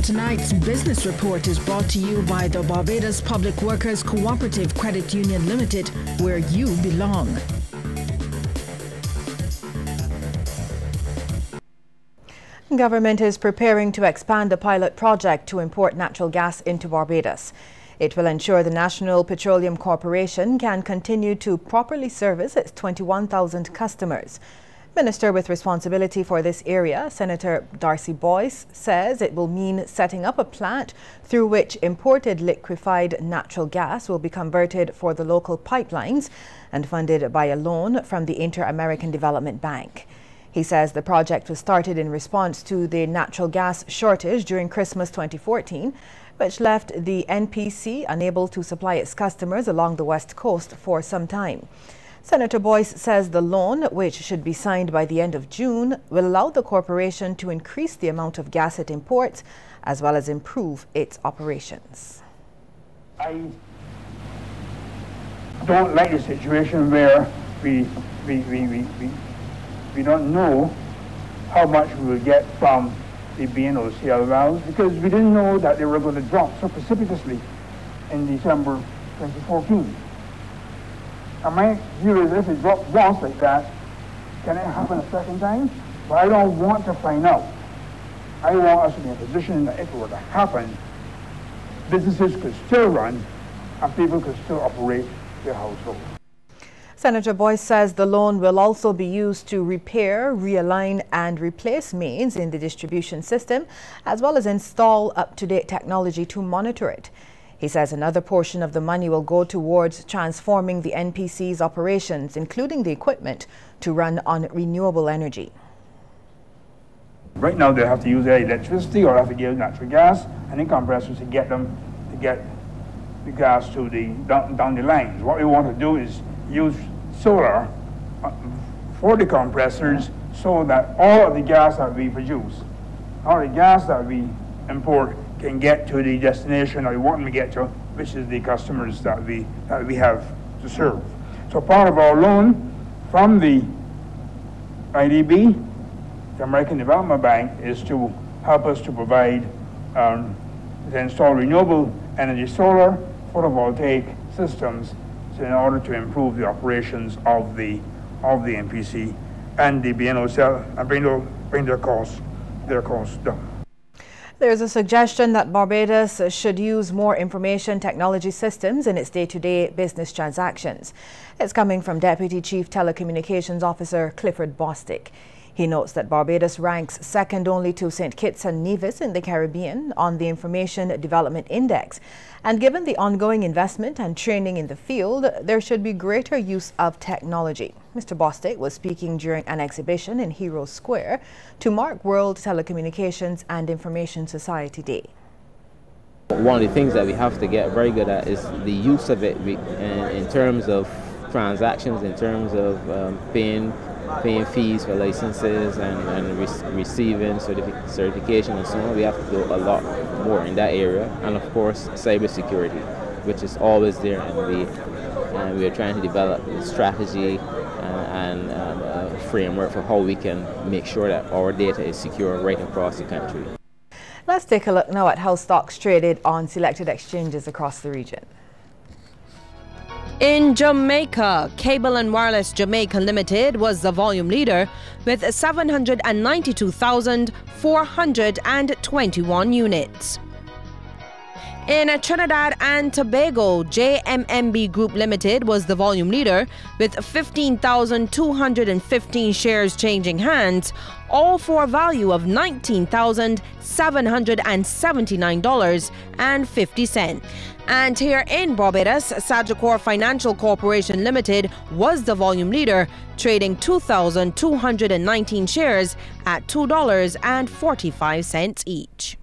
Tonight's business report is brought to you by the Barbados Public Workers Cooperative Credit Union Limited, where you belong. Government is preparing to expand a pilot project to import natural gas into Barbados. It will ensure the National Petroleum Corporation can continue to properly service its 21,000 customers. Minister with responsibility for this area, Senator Darcy Boyce, says it will mean setting up a plant through which imported liquefied natural gas will be converted for the local pipelines and funded by a loan from the Inter-American Development Bank. He says the project was started in response to the natural gas shortage during Christmas 2014, which left the NPC unable to supply its customers along the West Coast for some time. Senator Boyce says the loan, which should be signed by the end of June, will allow the corporation to increase the amount of gas it imports, as well as improve its operations. I don't like the situation where we don't know how much we will get from the B&O sale values, because we didn't know that they were going to drop so precipitously in December 2014. And my view is if it drops once like that, can it happen a second time? But I don't want to find out. I want us to be in a position that if it were to happen, businesses could still run and people could still operate their household. Senator Boyce says the loan will also be used to repair, realign and replace mains in the distribution system, as well as install up-to-date technology to monitor it. He says another portion of the money will go towards transforming the NPC's operations, including the equipment, to run on renewable energy. Right now they have to use their electricity or have to give natural gas and then compressors to get the gas to down the lines. What we want to do is use solar for the compressors so that all of the gas that we produce, all the gas that we import, can get to the destination that we want them to get to, which is the customers that we have to serve. So part of our loan from the IDB, the American Development Bank, is to help us to provide, to install renewable energy solar photovoltaic systems in order to improve the operations of the NPC and the B&O cell and bring their costs down. There's a suggestion that Barbados should use more information technology systems in its day-to-day business transactions. It's coming from Deputy Chief Telecommunications Officer Clifford Bostic. He notes that Barbados ranks second only to St. Kitts and Nevis in the Caribbean on the Information Development Index. And given the ongoing investment and training in the field, there should be greater use of technology. Mr. Bostic was speaking during an exhibition in Hero Square to mark World Telecommunications and Information Society Day. One of the things that we have to get very good at is the use of it in terms of transactions, in terms of paying fees for licenses and receiving certification and so on. We have to do a lot more in that area, and of course cybersecurity, which is always there, and we are trying to develop a strategy and a framework for how we can make sure that our data is secure right across the country. Let's take a look now at how stocks traded on selected exchanges across the region. In Jamaica, Cable and Wireless Jamaica Limited was the volume leader with 792,421 units. In Trinidad and Tobago, JMMB Group Limited was the volume leader with 15,215 shares changing hands, all for a value of $19,779.50. And here in Barbados, Sagicor Financial Corporation Limited was the volume leader, trading 2,219 shares at $2.45 each.